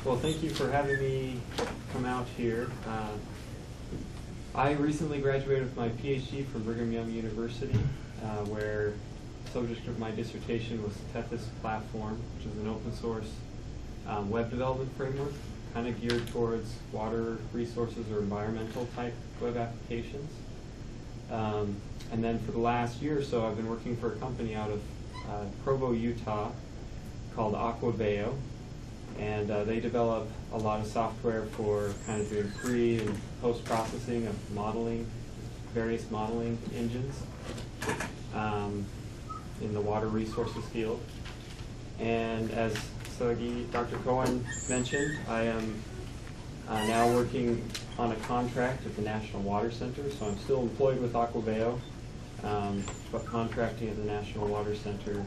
Well, thank you for having me come out here. I recently graduated with my PhD from Brigham Young University, where the subject of my dissertation was the Tethys platform, which is an open source web development framework, kind of geared towards water resources or environmental type web applications. And then for the last year or so, I've been working for a company out of Provo, Utah, called Aquaveo, and they develop a lot of software for kind of doing pre and post processing of modeling, various modeling engines in the water resources field. And as Dr. Cohen mentioned, I am now working on a contract at the National Water Center, so I'm still employed with Aquaveo, but contracting at the National Water Center,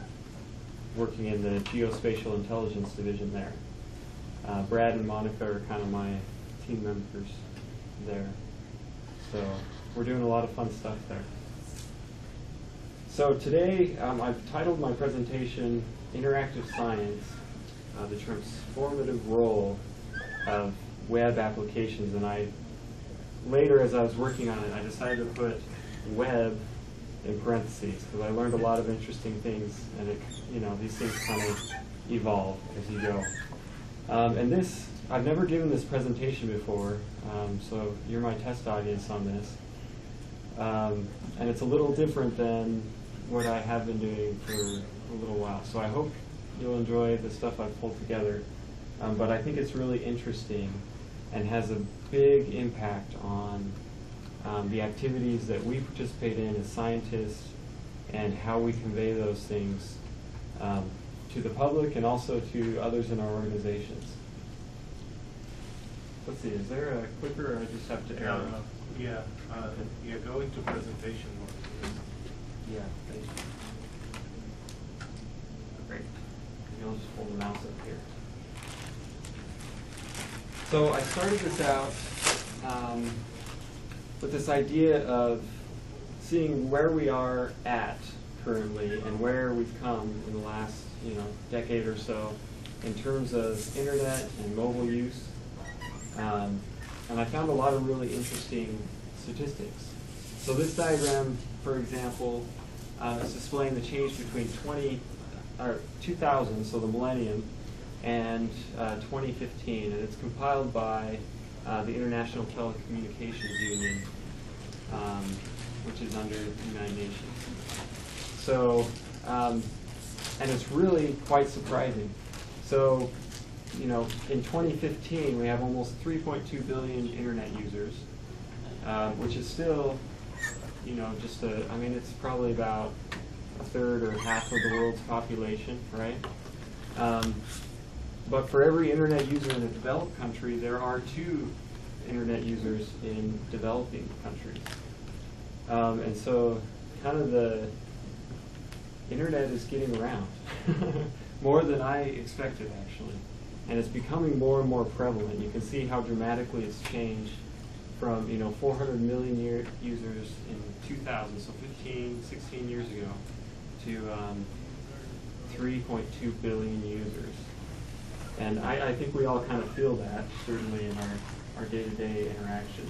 working in the Geospatial Intelligence Division there. Brad and Monica are kind of my team members there. So we're doing a lot of fun stuff there. So today I've titled my presentation Interactive Science, the Transformative Role of Web Applications. And later as I was working on it, I decided to put web in parentheses because I learned a lot of interesting things, and these things kind of evolve as you go. And this, I've never given this presentation before, so you're my test audience on this. And it's a little different than what I have been doing for a little while. So I hope you'll enjoy the stuff I've pulled together. But I think it's really interesting and has a big impact on the activities that we participate in as scientists and how we convey those things to the public and also to others in our organizations. Let's see, is there a clicker or I just have to arrow? Yeah, go into presentation mode. Yeah, thank you. Great. Maybe I'll just hold the mouse up here. So I started this out with this idea of seeing where we are at currently and where we've come in the last decade or so in terms of internet and mobile use. And I found a lot of really interesting statistics. So this diagram, for example, is displaying the change between 2000, so the millennium, and 2015, and it's compiled by the International Telecommunications Union, which is under the United Nations. So, and it's really quite surprising. So, in 2015, we have almost 3.2 billion internet users, which is still, it's probably about a third or half of the world's population, right? But for every internet user in a developed country, there are 2 internet users in developing countries. And so kind of the internet is getting around, more than I expected actually. And it's becoming more and more prevalent. You can see how dramatically it's changed from 400 million users in 2000, so 16 years ago, to 3.2 billion users. And I think we all kind of feel that, certainly in our day-to-day interaction.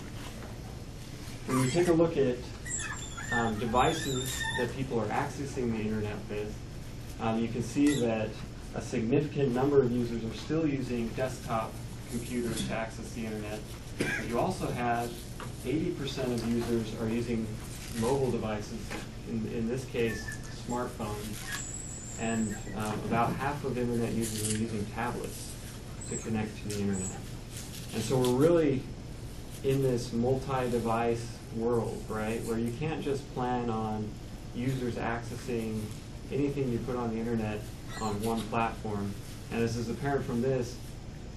When we take a look at devices that people are accessing the internet with, you can see that a significant number of users are still using desktop computers to access the internet. But you also have 80% of users are using mobile devices, in this case, smartphones. And about half of internet users are using tablets to connect to the internet. And so we're really in this multi-device world, right, where you can't just plan on users accessing anything you put on the internet on one platform. And as is apparent from this,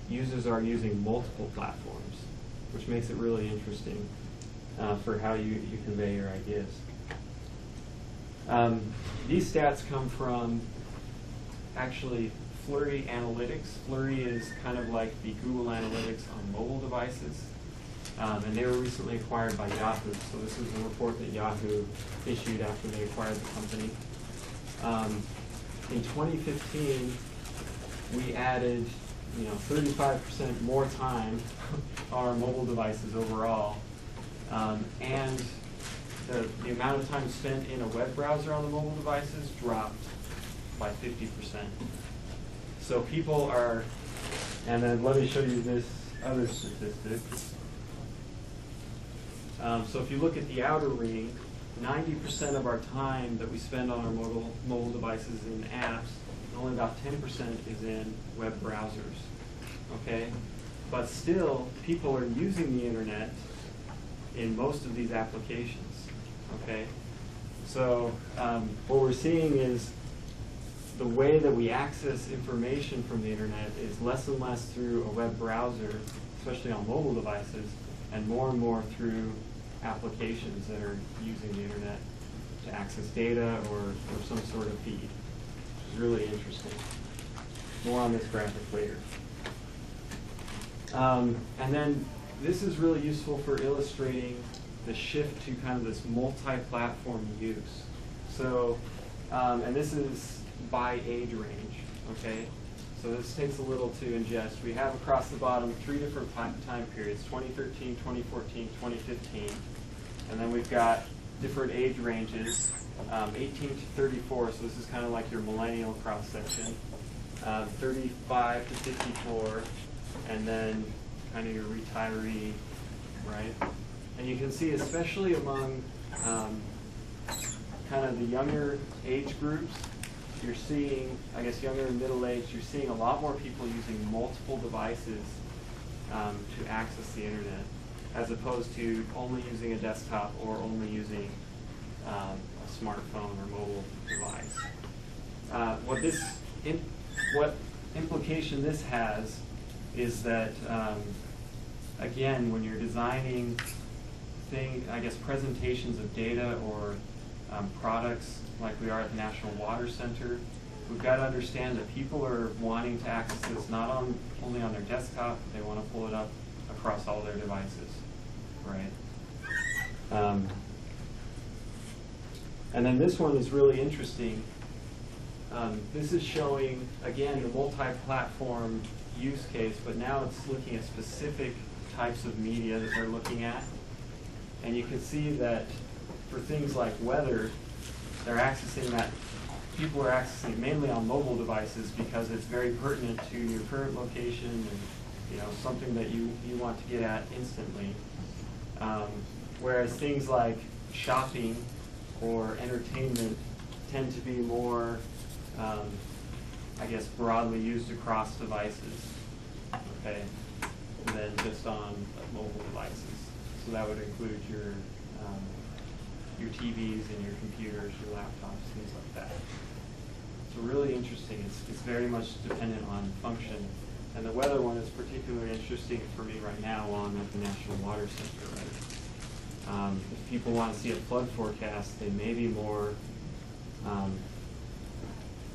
users are using multiple platforms, which makes it really interesting for how you convey your ideas. These stats come from actually Flurry Analytics. Flurry is kind of like the Google Analytics on mobile devices. And they were recently acquired by Yahoo. So this is a report that Yahoo issued after they acquired the company. In 2015, we added 35% more time on our mobile devices overall, and the amount of time spent in a web browser on the mobile devices dropped by 50%. So people are, and then let me show you this other statistic. So if you look at the outer ring, 90% of our time that we spend on our mobile devices in apps, only about 10% is in web browsers. Okay? But still, people are using the internet in most of these applications. Okay? So what we're seeing is the way that we access information from the internet is less and less through a web browser, especially on mobile devices, and more through applications that are using the internet to access data or some sort of feed, which is really interesting. More on this graphic later. And then this is really useful for illustrating the shift to kind of this multi-platform use. So, and this is by age range, okay? So this takes a little to ingest. We have across the bottom 3 different time periods, 2013, 2014, 2015. And then we've got different age ranges, 18 to 34, so this is kind of like your millennial cross-section, 35 to 54, and then kind of your retiree, right? And you can see, especially among kind of the younger age groups, you're seeing, I guess younger and middle age, you're seeing a lot more people using multiple devices to access the internet, as opposed to only using a desktop or only using a smartphone or mobile device. What implication this has is that, again, when you're designing presentations of data or products like we are at the National Water Center, we've got to understand that people are wanting to access this not only on their desktop, but they want to pull it up across all their devices, right? And then this one is really interesting. This is showing, again, the multi-platform use case, but now it's looking at specific types of media that they're looking at. And you can see that for things like weather, they're accessing that. People are accessing it mainly on mobile devices because it's very pertinent to your current location and something that you want to get at instantly. Whereas things like shopping or entertainment tend to be more, broadly used across devices, okay, than just on mobile devices. So that would include your TVs and your computers, your laptops, things like that. So really interesting. It's very much dependent on function. And the weather one is particularly interesting for me right now while I'm at the National Water Center, right? If people want to see a flood forecast, they may be more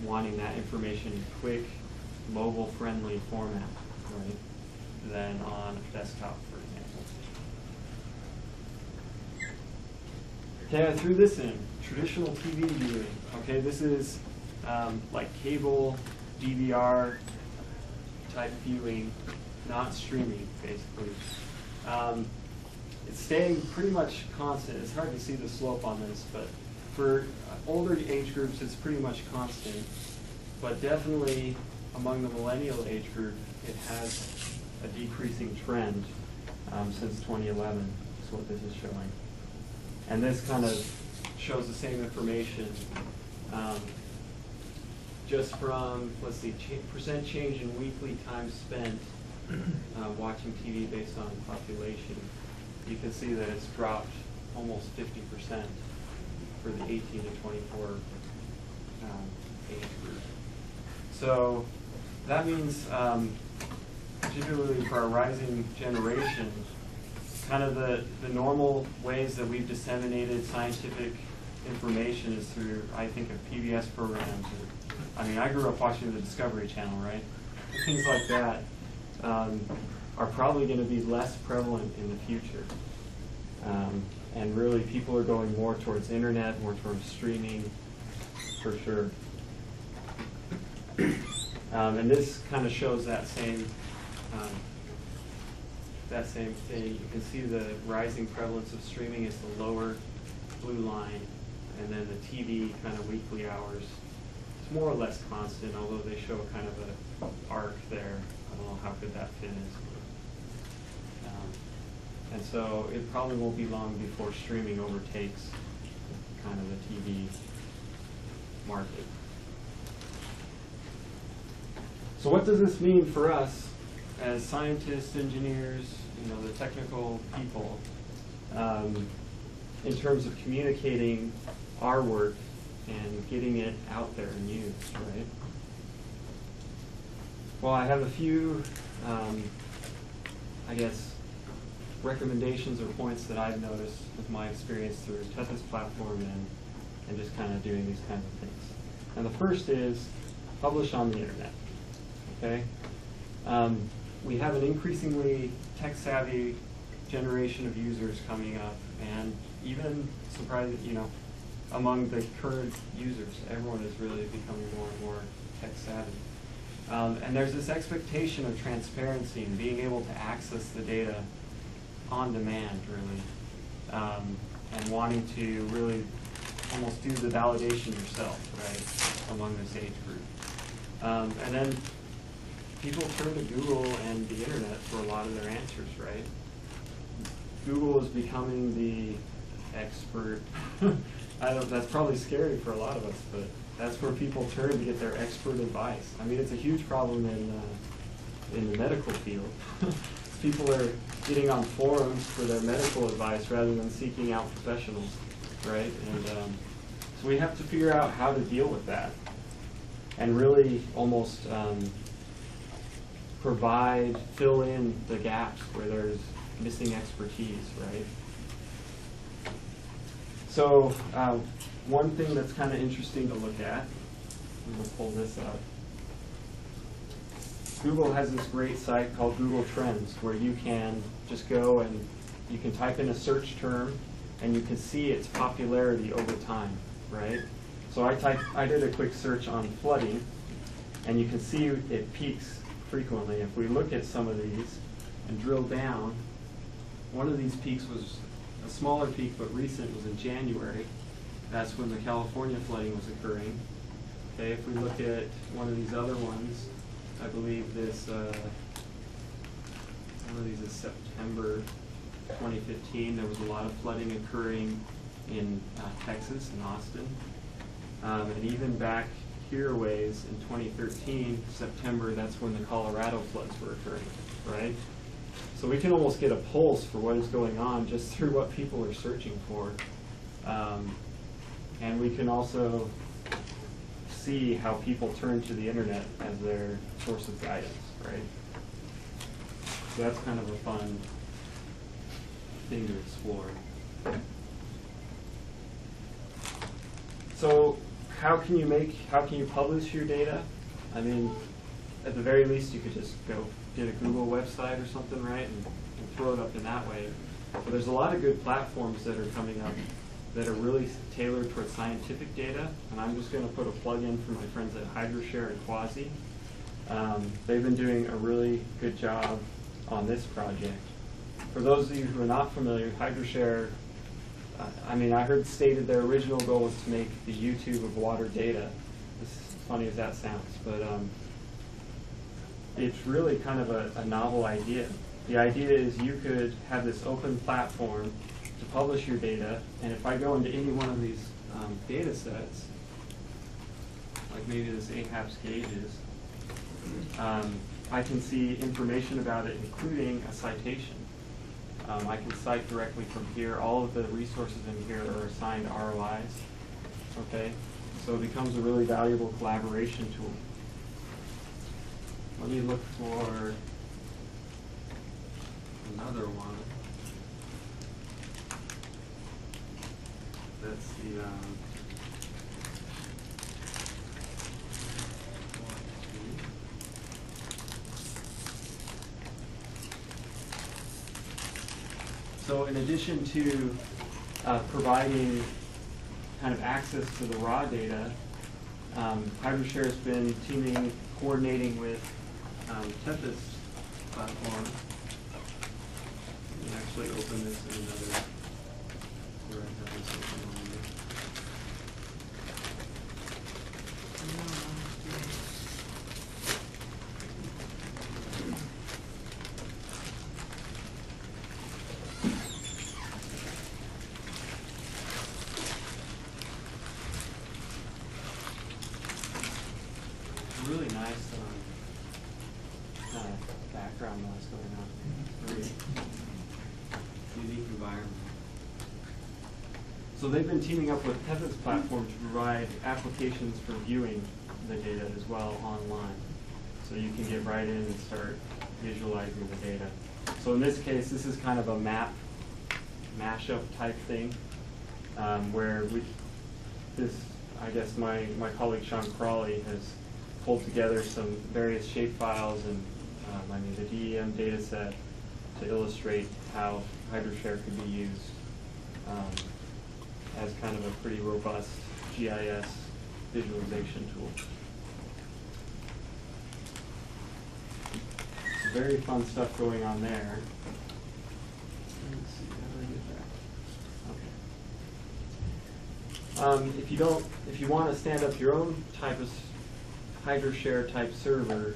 wanting that information in quick, mobile-friendly format, right, than on a desktop, for example. Okay, I threw this in, traditional TV viewing. Okay, this is like cable, DVR type viewing, not streaming, basically. It's staying pretty much constant. It's hard to see the slope on this, but for older age groups, it's pretty much constant. But definitely among the millennial age group, it has a decreasing trend since 2011, is what this is showing. And this kind of shows the same information just from, let's see, percent change in weekly time spent watching TV based on population. You can see that it's dropped almost 50% for the 18 to 24 age group. So that means, particularly for our rising generation, kind of the normal ways that we've disseminated scientific information is through, I think, of PBS programs. I grew up watching the Discovery Channel, right? Things like that are probably going to be less prevalent in the future. And really, people are going more towards internet, more towards streaming, for sure. And this kind of shows that same thing. You can see the rising prevalence of streaming is the lower blue line, and then the TV kind of weekly hours. It's more or less constant, although they show kind of an arc there. I don't know how good that fit is. And so it probably won't be long before streaming overtakes kind of the TV market. So what does this mean for us as scientists, engineers, the technical people, in terms of communicating our work and getting it out there and used, right? Well, I have a few, recommendations or points that I've noticed with my experience through Tethys platform and just kind of doing these kinds of things. And the first is publish on the internet, okay? We have an increasingly tech-savvy generation of users coming up, and even surprising, among the current users, everyone is really becoming more and more tech-savvy. And there's this expectation of transparency and being able to access the data on demand, really, and wanting to really almost do the validation yourself, right, among this age group. And then people turn to Google and the internet for a lot of their answers, right? Google is becoming the expert. That's probably scary for a lot of us, but that's where people turn to get their expert advice. I mean, it's a huge problem in the medical field. People are getting on forums for their medical advice rather than seeking out professionals, right? And so we have to figure out how to deal with that and really almost fill in the gaps where there's missing expertise, right? So one thing that's kind of interesting to look at, I'm going to pull this up. Google has this great site called Google Trends where you can just go and you can type in a search term and you can see its popularity over time, right? So I did a quick search on flooding, and you can see it peaks frequently. If we look at some of these and drill down, one of these peaks was a smaller peak, but recent, was in January. That's when the California flooding was occurring. Okay, if we look at one of these other ones, I believe this, one of these is September 2015. There was a lot of flooding occurring in Texas and Austin. And even back here ways in 2013, September, that's when the Colorado floods were occurring, right? So we can almost get a pulse for what is going on just through what people are searching for. And we can also see how people turn to the internet as their source of guidance, right? So that's kind of a fun thing to explore. So how can you publish your data? I mean, at the very least, you could just go get a Google website or something, right, and throw it up in that way. But there's a lot of good platforms that are coming up that are really tailored towards scientific data, and I'm just going to put a plug in for my friends at HydroShare and Quasi. They've been doing a really good job on this project. For those of you who are not familiar, HydroShare, I heard stated their original goal was to make the YouTube of water data, as funny as that sounds, but it's really kind of a novel idea. The idea is you could have this open platform to publish your data, and if I go into any one of these data sets, like maybe this AHAPS gauges, I can see information about it, including a citation. I can cite directly from here. All of the resources in here are assigned ROIs. Okay, so it becomes a really valuable collaboration tool. Let me look for another one. That's the so in addition to providing kind of access to the raw data, HydroShare has been coordinating with Tempest platform. You can actually open this in another, where I have this open on here. Really nice kind of background noise going on. It's very unique environment. So they've been teaming up with Tempest platform to provide applications for viewing the data as well online. So you can get right in and start visualizing the data. So in this case, this is kind of a mashup type thing, where I guess my colleague Sean Crawley has pulled together some various shape files and the DEM data set to illustrate how HydroShare could be used as kind of a pretty robust GIS visualization tool. So very fun stuff going on there. Let's see, how do I get back? Okay. If you want to stand up your own type of HydroShare type server,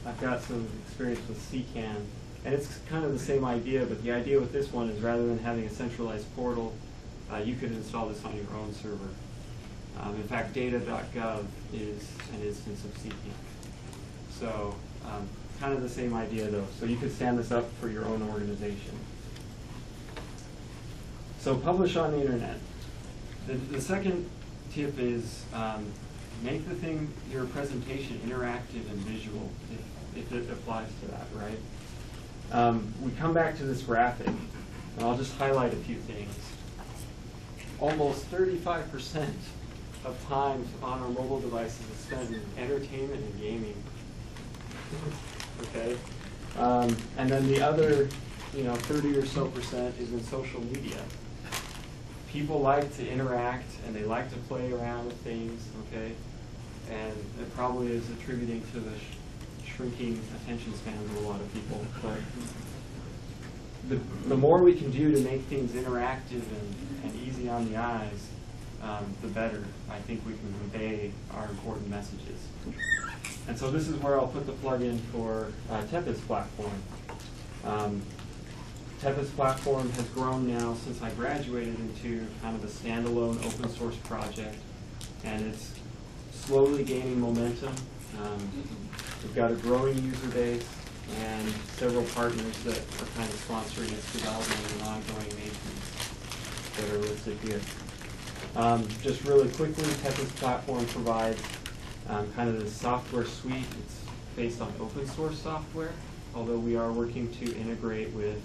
I've got some experience with CCAN, and it's kind of the same idea, but the idea with this one is rather than having a centralized portal, you could install this on your own server. In fact, data.gov is an instance of CCAN. So kind of the same idea though. So you could stand this up for your own organization. So publish on the internet. The second tip is make your presentation interactive and visual, if it applies to that, right? We come back to this graphic, and I'll just highlight a few things. Almost 35% of time on our mobile devices is spent in entertainment and gaming. Okay? And then the other, 30 or so percent is in social media. People like to interact and they like to play around with things, okay? And it probably is attributing to the shrinking attention spans of a lot of people. But the more we can do to make things interactive and easy on the eyes, the better I think we can convey our important messages. And so this is where I'll put the plug-in for Tempest platform. Tempest platform has grown now since I graduated into kind of a standalone open source project, and it's slowly gaining momentum. We've got a growing user base and several partners that are kind of sponsoring its development and ongoing maintenance that are listed here. Just really quickly, Tempest platform provides kind of the software suite. It's based on open source software, although we are working to integrate with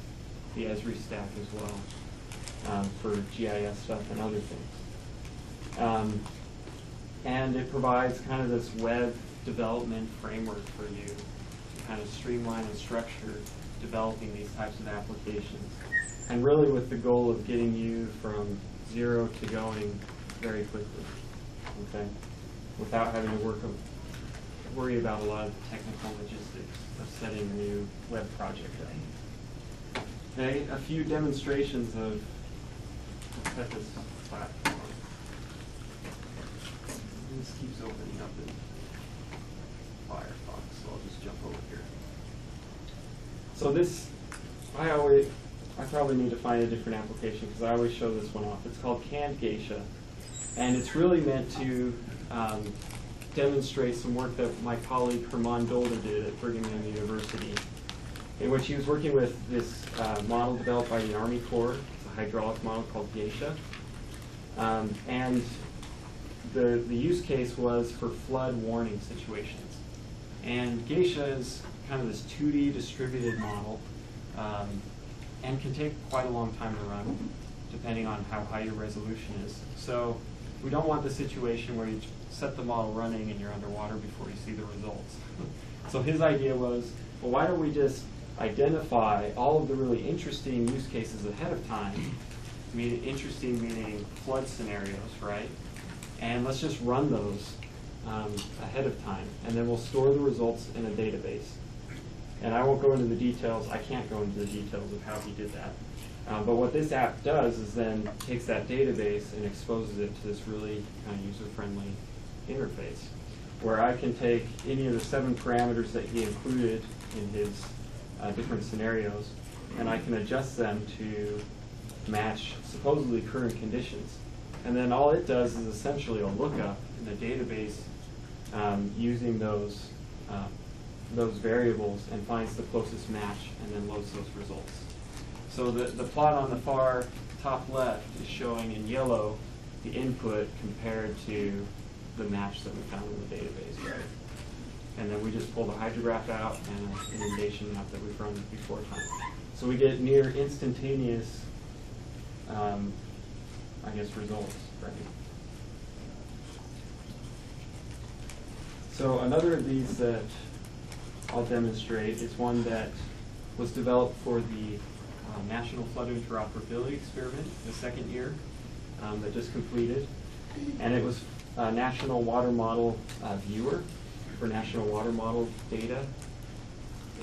the Esri stack as well for GIS stuff and other things. And it provides kind of this web development framework for you to kind of streamline and structure developing these types of applications. And really with the goal of getting you from zero to going very quickly, okay? Without having to worry about a lot of the technical logistics of setting a new web project up. Okay, a few demonstrations of Tempest platform. This keeps opening up in Firefox, so I'll just jump over here. So this, I probably need to find a different application because I always show this one off. It's called Canned Geisha, and it's really meant to demonstrate some work that my colleague Herman Dolder did at Brigham Young University, in which he was working with this model developed by the Army Corps. It's a hydraulic model called Geisha. And the use case was for flood warning situations. And Geisha is kind of this 2D distributed model and can take quite a long time to run, depending on how high your resolution is. So we don't want the situation where you set the model running and you're underwater before you see the results. So his idea was, well, why don't we just identify all of the really interesting use cases ahead of time, interesting meaning flood scenarios, right? And let's just run those ahead of time, and then we'll store the results in a database. And I won't go into the details. I can't go into the details of how he did that. But what this app does is then takes that database and exposes it to this really kind of user-friendly interface, where I can take any of the 7 parameters that he included in his different scenarios, and I can adjust them to match supposedly current conditions. And then all it does is essentially a lookup in the database using those variables and finds the closest match and then loads those results. So the plot on the far top left is showing in yellow the input compared to the match that we found in the database, right? And then we just pull the hydrograph out and an inundation map that we've run before time. So we get near instantaneous, I guess, results, right? So another of these that I'll demonstrate is one that was developed for the National Flood Interoperability Experiment, the second year, that just completed. And it was a National Water Model Viewer for National Water Model data.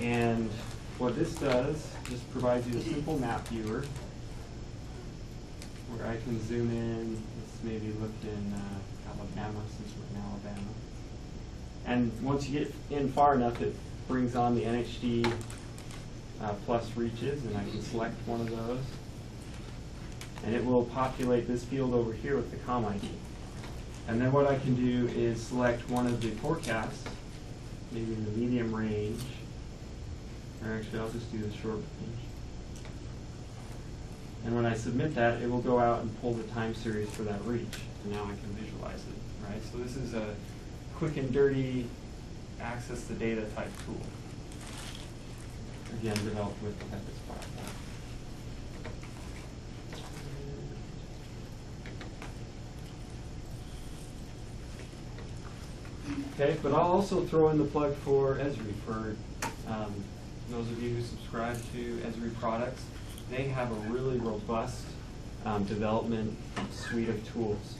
And what this does, just provides you a simple map viewer where I can zoom in. Let's maybe look in Alabama, since we're in Alabama. And once you get in far enough, it brings on the NHD plus reaches, and I can select one of those. And it will populate this field over here with the COM ID. And then what I can do is select one of the forecasts, maybe in the medium range. Or actually, I'll just do the short range. And when I submit that, it will go out and pull the time series for that reach. And now I can visualize it, right? So this is a quick and dirty access the data type tool. Again, developed with the Tempest platform. Okay, but I'll also throw in the plug for Esri. For those of you who subscribe to Esri products, they have a really robust development suite of tools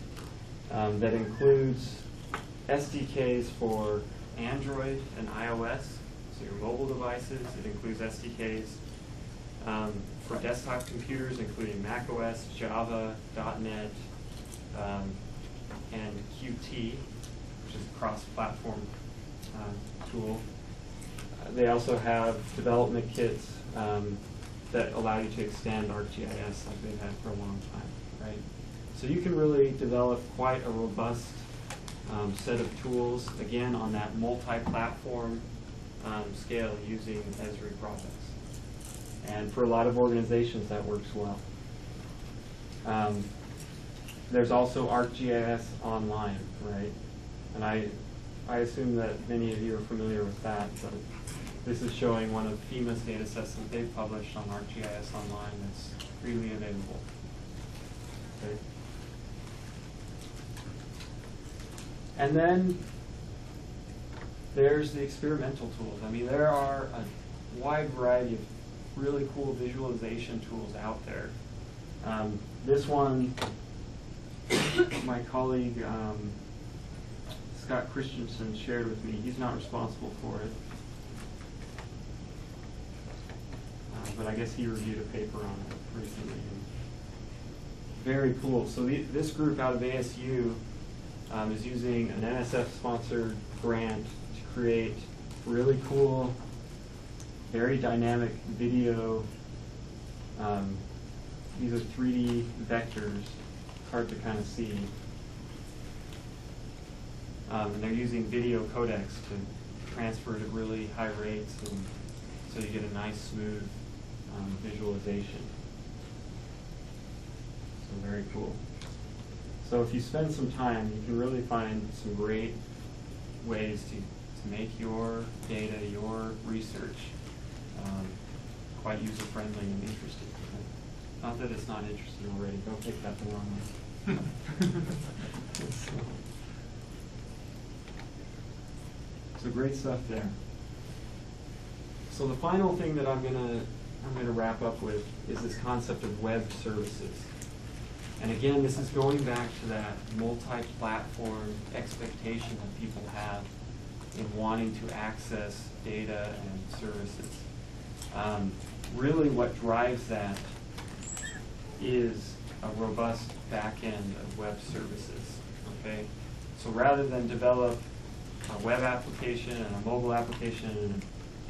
that includes SDKs for Android and iOS, so your mobile devices. It includes SDKs for desktop computers, including macOS, Java, .NET, and Qt, which is a cross-platform tool. They also have development kits that allow you to extend ArcGIS like they've had for a long time, right? So you can really develop quite a robust set of tools, again, on that multi-platform scale using Esri projects. And for a lot of organizations, that works well. There's also ArcGIS Online, right? And I assume that many of you are familiar with that, but this is showing one of FEMA's data sets that they've published on ArcGIS Online that's freely available. Okay. And then there's the experimental tools. I mean, there are a wide variety of really cool visualization tools out there. This one, my colleague Scott Christensen shared with me. He's not responsible for it, but I guess he reviewed a paper on it recently. Very cool. So this group out of ASU is using an NSF-sponsored grant to create really cool, very dynamic video. These are 3D vectors, hard to kind of see. And they're using video codecs to transfer at really high rates, and so you get a nice, smooth visualization. So very cool. So if you spend some time, you can really find some great ways to make your data, your research, quite user-friendly and interesting. Not that it's not interesting already. Don't take that the wrong way. So great stuff there. So the final thing that I'm gonna wrap up with is this concept of web services. And again, this is going back to that multi-platform expectation that people have in wanting to access data and services. Really what drives that is a robust back end of web services, okay? So rather than develop a web application and a mobile application and an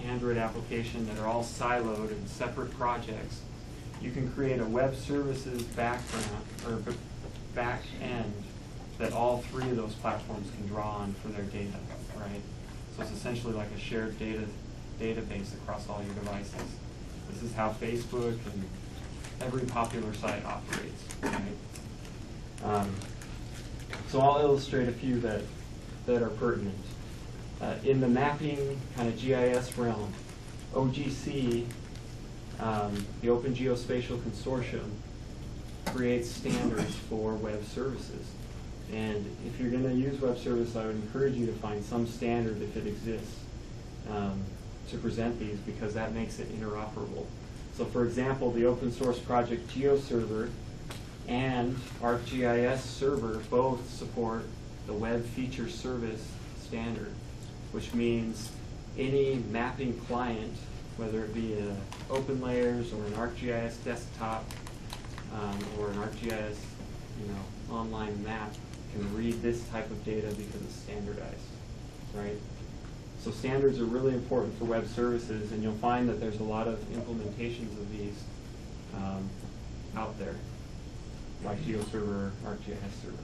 Android application that are all siloed in separate projects, you can create a web services background or back end that all three of those platforms can draw on for their data, right? So it's essentially like a shared database across all your devices. This is how Facebook and every popular site operates, right? So I'll illustrate a few that are pertinent. In the mapping kind of GIS realm, OGC, the Open Geospatial Consortium, creates standards for web services. And if you're going to use web service, I would encourage you to find some standard, if it exists, to present these, because that makes it interoperable. So for example, the open source project GeoServer and ArcGIS Server both support the Web Feature Service standard, which means any mapping client, whether it be an OpenLayers or an ArcGIS desktop or an ArcGIS online map, can read this type of data because it's standardized, right? So standards are really important for web services, and you'll find that there's a lot of implementations of these out there, like GeoServer, ArcGIS Server.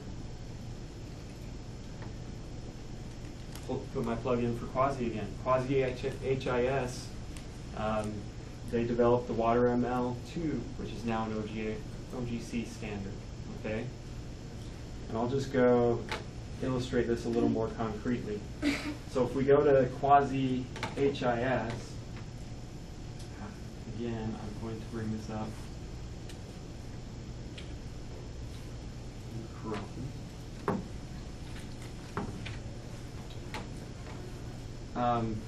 Put my plug in for Quasi again. Quasi HIS, they developed the WaterML2, which is now an OGC standard, okay? And I'll just go illustrate this a little more concretely. So if we go to Quasi HIS, again, I'm going to bring this up. Chrome.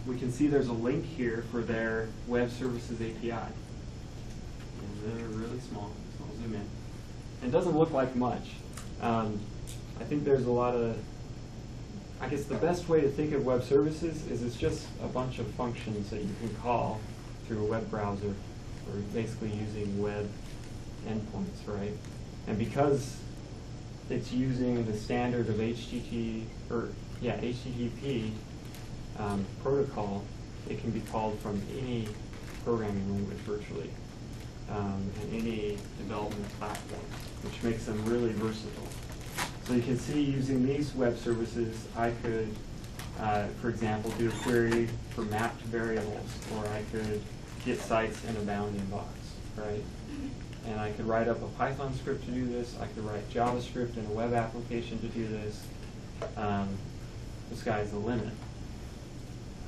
We can see there's a link here for their web services API. And they're really small, so I'll zoom in. And it doesn't look like much. I think there's a lot of, I guess the best way to think of web services is it's just a bunch of functions that you can call through a web browser, or basically using web endpoints, right? And because it's using the standard of HTTP protocol, it can be called from any programming language virtually, and any development platform, which makes them really versatile. So you can see using these web services, I could, for example, do a query for mapped variables, or I could get sites in a bounding box, right? And I could write up a Python script to do this. I could write JavaScript in a web application to do this. The sky's the limit.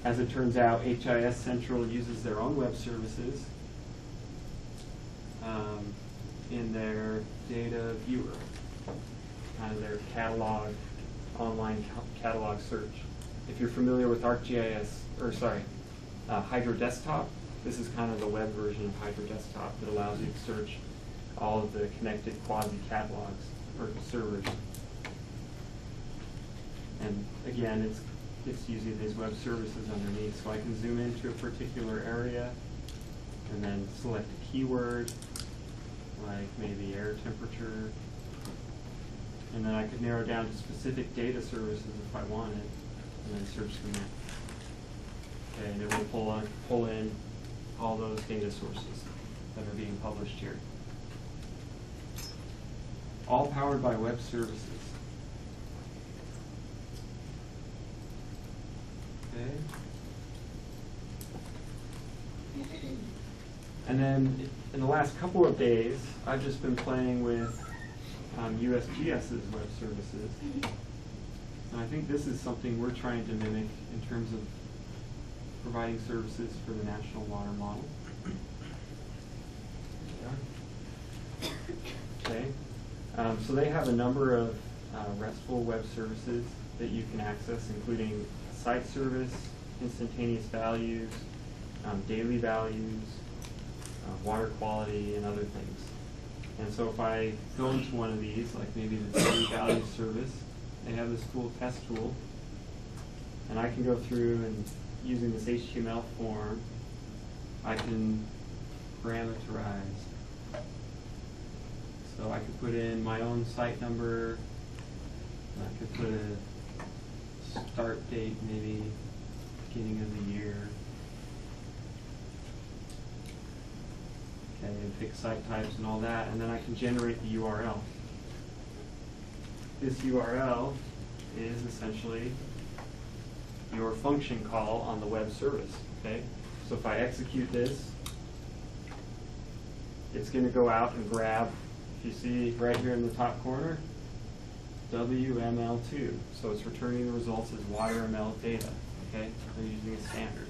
As it turns out, HIS Central uses their own web services in their data viewer, kind of their catalog, online catalog search. If you're familiar with Hydro Desktop, this is kind of the web version of Hydro Desktop that allows you to search all of the connected quasi-catalogs or servers. And again, it's using these web services underneath. So I can zoom into a particular area and then select a keyword, like maybe air temperature. And then I could narrow down to specific data services if I wanted, and then search them in. Okay, and it will pull in all those data sources that are being published here. All powered by web services. Okay. And then in the last couple of days, I've just been playing with USGS's web services. And I think this is something we're trying to mimic in terms of providing services for the National Water Model. Okay. So they have a number of RESTful web services that you can access, including site service, instantaneous values, daily values, water quality, and other things. And so if I go into one of these, like maybe the city value service, they have this cool test tool, and I can go through and using this HTML form, I can parameterize. So I could put in my own site number, and I could put a start date, maybe beginning of the year. Okay, and pick site types and all that, and then I can generate the URL. This URL is essentially your function call on the web service. Okay, so if I execute this, it's going to go out and grab, if you see right here in the top corner, WML2. So it's returning the results as WaterML data. Okay, they're using a standard.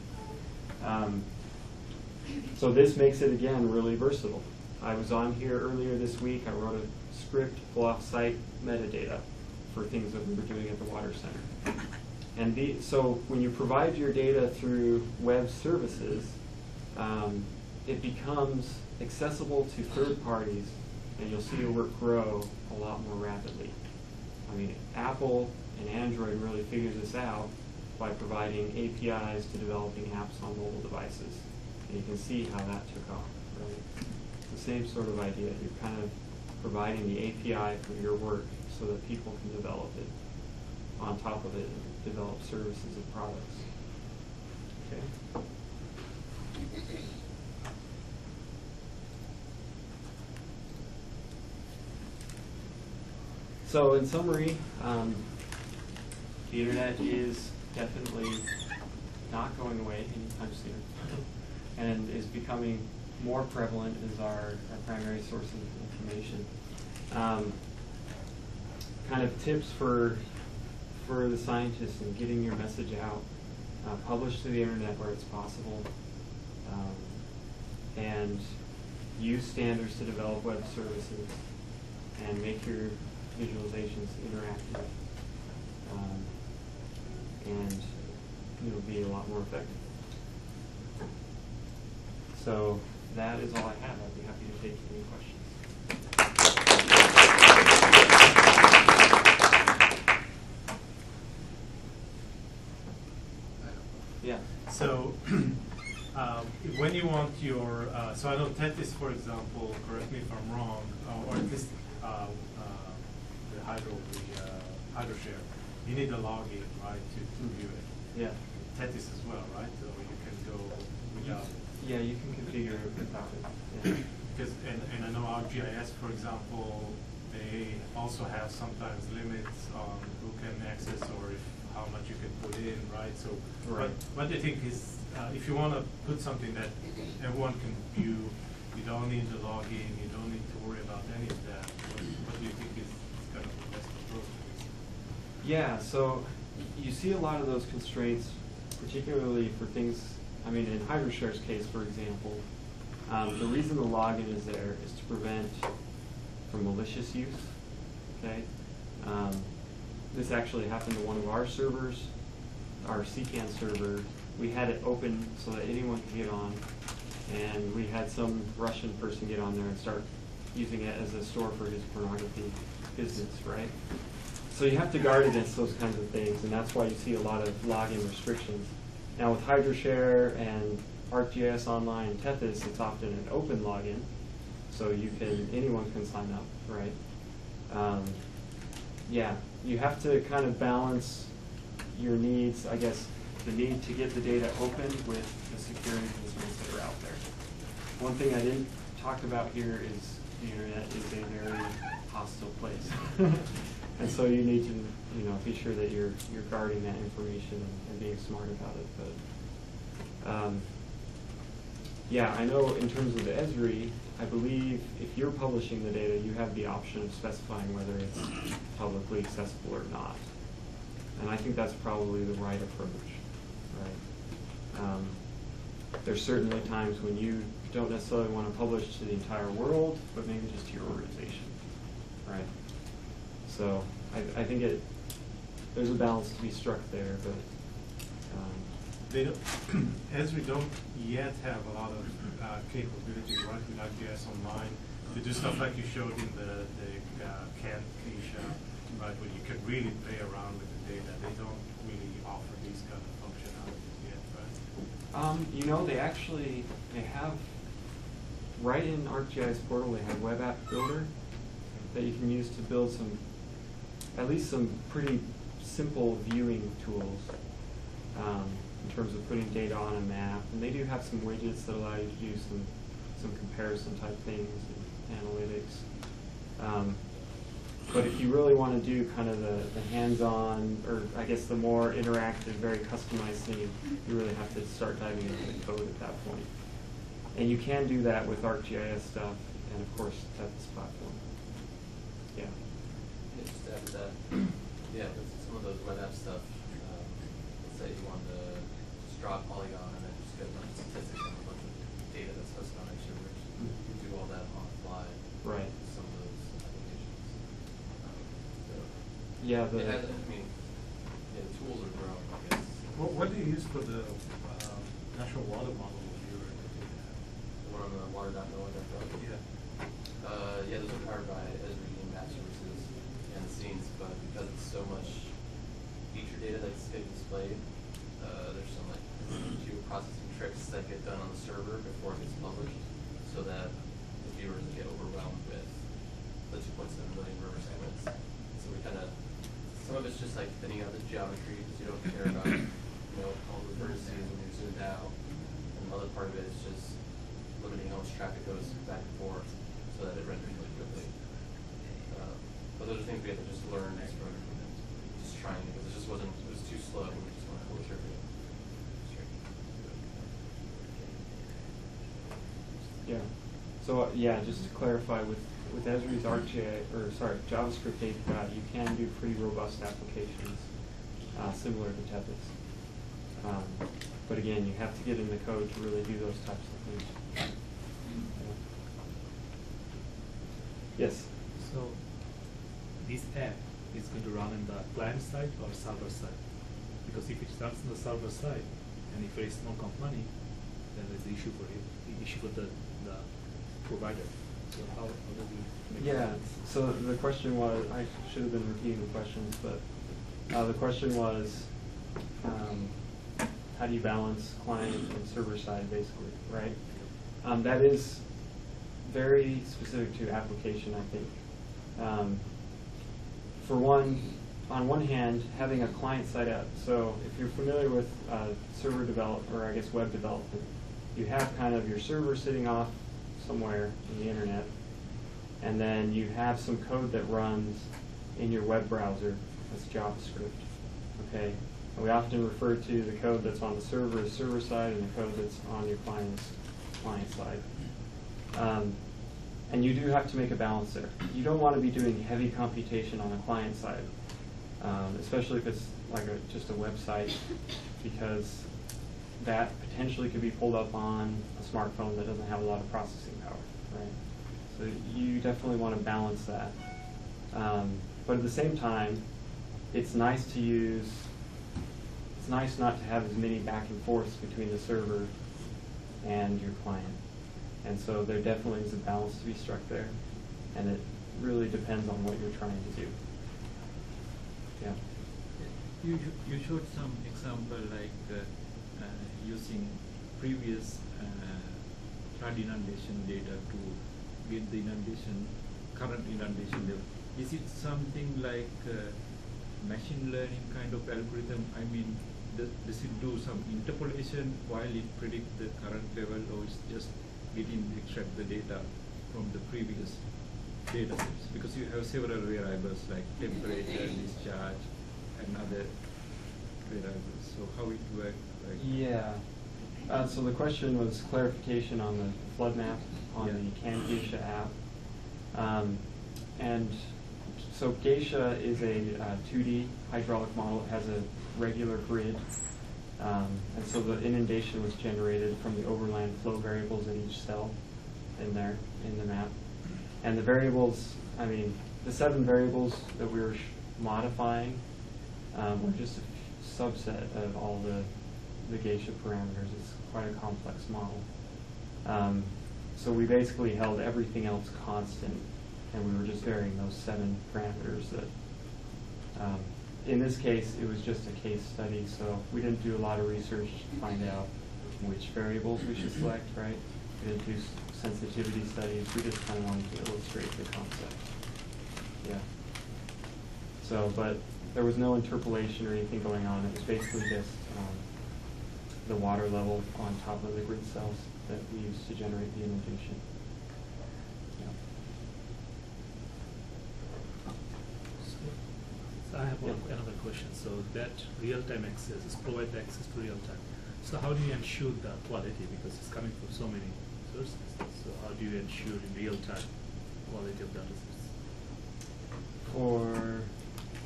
So this makes it, again, really versatile. I was on here earlier this week. I wrote a script to pull off site metadata for things that we were doing at the Water Center. And so when you provide your data through web services, it becomes accessible to third parties, and you'll see your work grow a lot more rapidly. I mean, Apple and Android really figured this out by providing APIs to developing apps on mobile devices. And you can see how that took off, right? It's the same sort of idea. You're kind of providing the API for your work so that people can develop it on top of it and develop services and products. Okay. So in summary, the internet is definitely not going away anytime soon, and is becoming more prevalent as our primary source of information. Kind of tips for the scientists in getting your message out: publish to the internet where it's possible, and use standards to develop web services, and make your visualizations interactive, and it'll be a lot more effective. So that is all I have. I'd be happy to take any questions. Yeah. So when you want your, so I know Tethys, for example, correct me if I'm wrong, or at least the HydroShare, you need a login, right, to view it. Yeah. Tethys as well, right? So you can go without. Yeah, you can configure it without it. Yeah. Because and I know ArcGIS, for example, they also have sometimes limits on who can access or how much you can put in, right? So right. What I think is, if you want to put something that everyone can view, you don't need to log in, you don't need to worry about any of that. What do you think is kind of the best approach? Yeah, so you see a lot of those constraints, particularly for things, I mean, in HydroShare's case, for example, the reason the login is there is to prevent from malicious use, okay? This actually happened to one of our servers, our CCAN server. We had it open so that anyone could get on, and we had some Russian person get on there and start using it as a store for his pornography business, right? So you have to guard against those kinds of things, and that's why you see a lot of login restrictions. Now with HydroShare and ArcGIS Online and Tethys, it's often an open login, so anyone can sign up, right? Yeah, you have to kind of balance your needs, I guess, the need to get the data open with the security concerns that are out there. One thing I didn't talk about here is the internet is a very hostile place. And so you need to, be sure that you're guarding that information and being smart about it. But yeah, I know in terms of the Esri, I believe if you're publishing the data, you have the option of specifying whether it's publicly accessible or not. And I think that's probably the right approach, right? There's certainly times when you don't necessarily want to publish to the entire world, but maybe just to your organization, right? So I think there's a balance to be struck there, but they don't, Esri don't yet have a lot of capabilities, right, with ArcGIS Online. to do stuff like you showed in the Kent Keisha, right, where you can really play around with the data. They don't really offer these kind of functionalities yet, right? You know, they have, right in ArcGIS portal, they have Web App Builder that you can use to build at least some pretty simple viewing tools in terms of putting data on a map. And they do have some widgets that allow you to do some comparison type things and analytics. But if you really want to do kind of the hands-on, or I guess the more interactive, very customized thing, you really have to start diving into the code at that point. And you can do that with ArcGIS stuff, and of course, Tethys platform. Yeah. Just to add to that, yeah, with some of those web app stuff, let's say you want to just draw a polygon and then just get a bunch of statistics and a bunch of data that's hosted on Azure, which you can do all that on the fly. Right. With some of those applications. Yeah. It has, I mean, yeah, the tools are growing, I guess. What do you use for the natural water model that you were looking at? The one on the water.noaa.gov? Yeah. Yeah, those are powered by Esri and Map Services and the scenes, but because it's so much feature data that's getting displayed, there's some like geoprocessing tricks that get done on the server before it gets published, so that the viewers get overwhelmed with the 2.7 million river segments. So we kind of, some of it's just like thinning out the geometry because you don't care about, all the vertices when you're zoomed out, and the other part of it is just limiting how much traffic goes back and forth so that it renders really quickly. But those are things we have to just learn as from just trying it, because it was too slow. We just want to go through it. Yeah. So yeah, just to clarify, with Esri's JavaScript API, you can do pretty robust applications similar to Tethys. But again, you have to get in the code to really do those types of things. Yeah. Yes. So this app is going to run on the client side or server side? Because if it runs on the server side, and if there is no company, then there's the issue for it, the issue for the provider. So how do we make Yeah. sense? So the question was, I should have been repeating the questions, but the question was, how do you balance client and server side, basically, right? That is very specific to application, I think. For one, on one hand, having a client-side app. So if you're familiar with server development, or I guess web development, you have kind of your server sitting off somewhere in the internet, and then you have some code that runs in your web browser. That's JavaScript. Okay. And we often refer to the code that's on the server as server side, and the code that's on your client side. And you do have to make a balance there. You don't want to be doing heavy computation on the client side, especially if it's like just a website, because that potentially could be pulled up on a smartphone that doesn't have a lot of processing power, right? So you definitely want to balance that. But at the same time, it's nice not to have as many back and forths between the server and your client. And so there definitely is a balance to be struck there, and it really depends on what you're trying to do. Yeah. You showed some example like using previous flood inundation data to get the current inundation level. Is it something like machine learning kind of algorithm? I mean, does it do some interpolation while it predicts the current level, or it's just extract the data from the previous data sets? Because you have several variables like temperature, discharge, and other variables. So how it works? Like Yeah. So the question was clarification on the flood map on the Can Geisha app. And so Geisha is a 2D hydraulic model. It has a regular grid. And so the inundation was generated from the overland flow variables in each cell in there, in the map. And the variables, I mean, the 7 variables that we were modifying were just a subset of all the Geisha parameters. It's quite a complex model. so we basically held everything else constant, and we were just varying those 7 parameters that, in this case, it was just a case study, so we didn't do a lot of research to find out which variables we should select, right? We didn't do sensitivity studies, we just kind of wanted to illustrate the concept. Yeah. So, but there was no interpolation or anything going on. It was basically just the water level on top of the grid cells that we used to generate the inundation. So I have Yeah. another question. So that real-time access is provide the access to real-time. So how do you ensure the quality, because it's coming from so many sources? So how do you ensure in real-time quality of data sets?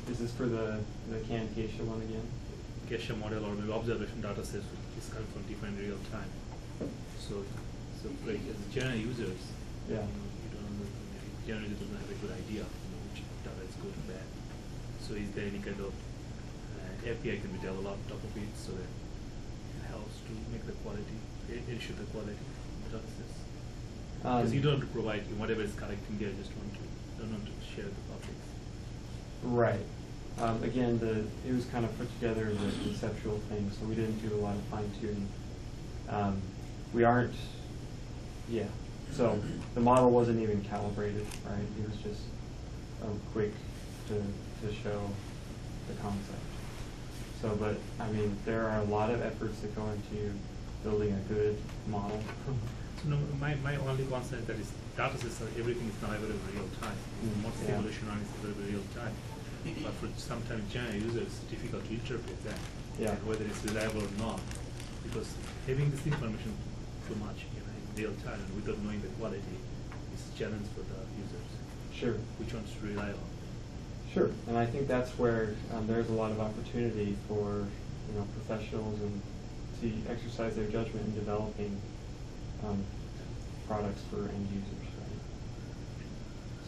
Is this for the CAN Acacia one again? Acacia model or maybe observation data sets is coming from different real-time. So like as general users, Yeah. you don't know, general user doesn't have a good idea which data is good and bad. So is there any kind of API can be developed top of it so that it helps to make the quality, ensure the quality of the data sets? Because you don't want to provide whatever is collecting there, just don't want to share the public. Right. Again, it was kind of put together as a conceptual thing, so we didn't do a lot of fine tuning. We aren't, yeah. So the model wasn't even calibrated, right? It was just quick to show the concept. So, but I mean, there are a lot of efforts that go into building a good model. So no, my only concern is that is data sets are everything is not available in real time. Most Yeah. evolution on is available in real time. But for sometimes general users, it's difficult to interpret that, Yeah. and whether it's reliable or not. Because having this information too much in real time and without knowing the quality is a challenge for the users. Sure. Which ones to rely on? Sure, and I think that's where there's a lot of opportunity for professionals and to exercise their judgment in developing products for end users, right?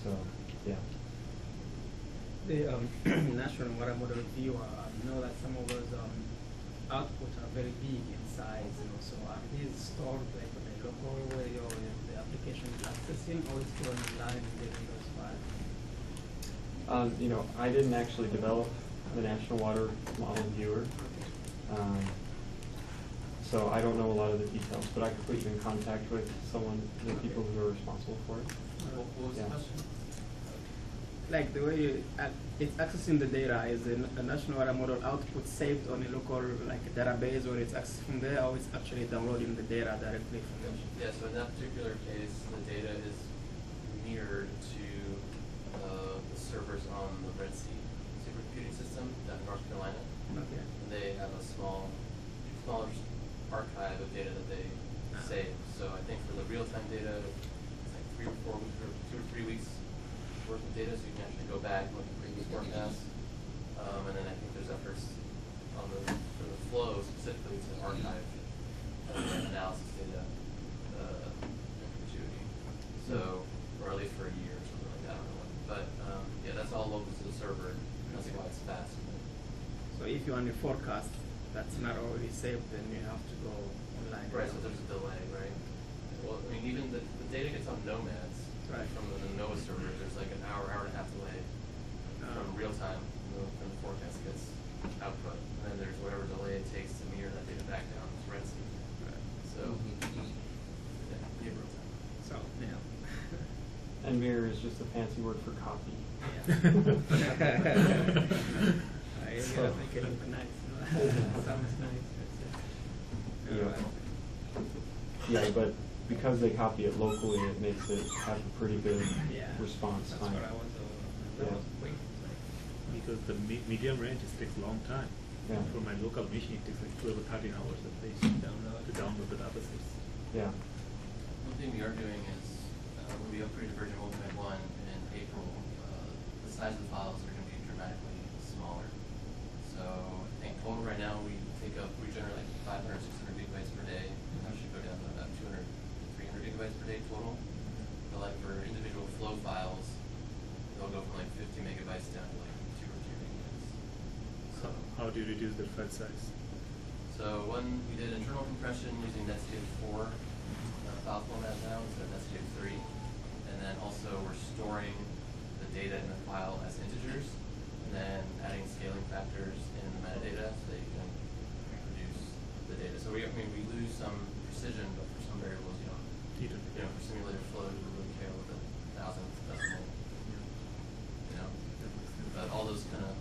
So, yeah. The national water model view, know that some of those outputs are very big in size, so are these stored like on a local way or the application is accessing, or it's stored online and getting those files? I didn't actually develop the National Water Model Viewer, so I don't know a lot of the details, but I could put you in contact with the people who are responsible for it. What was Yeah. the question? Like the way it's accessing the data, is the national water model output saved on a local database, or it's accessed from there, or it's actually downloading the data directly from there? Yeah, so in that particular case, the data is mirrored to the servers on the Red Sea supercomputing system down in North Carolina. Okay. And they have a smaller archive of data that they save. So I think for the real-time data, it's like 3 or 4 weeks, or 2 or 3 weeks worth of data, so you can actually go back and look at previous forecasts. And then I think there's efforts for the flow specifically to archive analysis data in perpetuity. So, or at least for a year or something like that, I don't know. But yeah, that's all local to the server. That's why it's fast. So if you want a forecast that's not already saved, then you have to go online. Right, so there's a delay, right? Well, I mean, even the data gets on nomads. Right. From the NOAA server, there's like an hour and a half delay from real time when the forecast gets output. And then there's whatever delay it takes to mirror that data back down to Red Sea. Right. So, yeah, near real time. So, yeah. And mirror is just a fancy word for copy. I think it looks nice. Sounds nice. Yeah, but because they copy it locally, it makes it have a pretty good response That's time. what I was waiting for. Because the medium range takes a long time. Yeah. For my local machine, it takes like 12 or 13 hours at least to download the data sets. Yeah. One thing we are doing is when we upgrade to version 1.1 in April, the size of the files are going to be dramatically smaller. So I think total right now we generate like 500, 600 gigabytes per day, and that should go down to about 200, 300 gigabytes per day total. But like for individual flow files, they'll go from like 50 megabytes down to like 2 or 3 megabytes. So How do you reduce the file size? So one, we did internal compression using Netscape 4 file format now instead of STX3. And then also we're storing the data in the file as integers, and then adding scaling factors in the metadata so that you can reproduce the data. So we lose some precision, but for some variables you don't. For simulated flow, you really care with a thousandth decimal. But all those kind of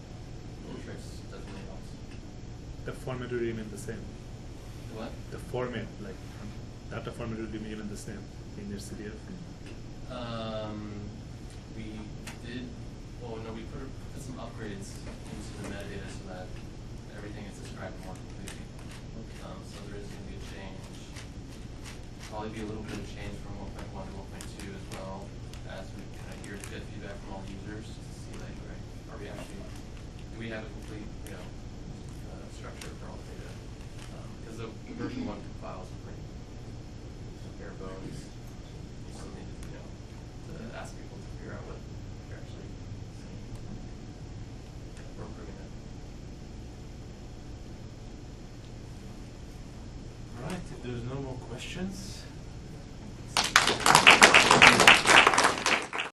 little tricks definitely helps. The format will remain the same. What? The format, like data format will remain the same in your CDF. We did. Well, no, we put some upgrades into the metadata so that everything is described more completely. So there is going to be a change. Probably be a little bit of change from 1.1 to 1.2 as well, as we kind of get feedback from all the users to see like, right, are we actually, do we have a complete, structure for all the data? Because the version 1 files are pretty bare bones. You still need to ask people to figure out what they're actually seeing. We're improving it. All right, if there's no more questions,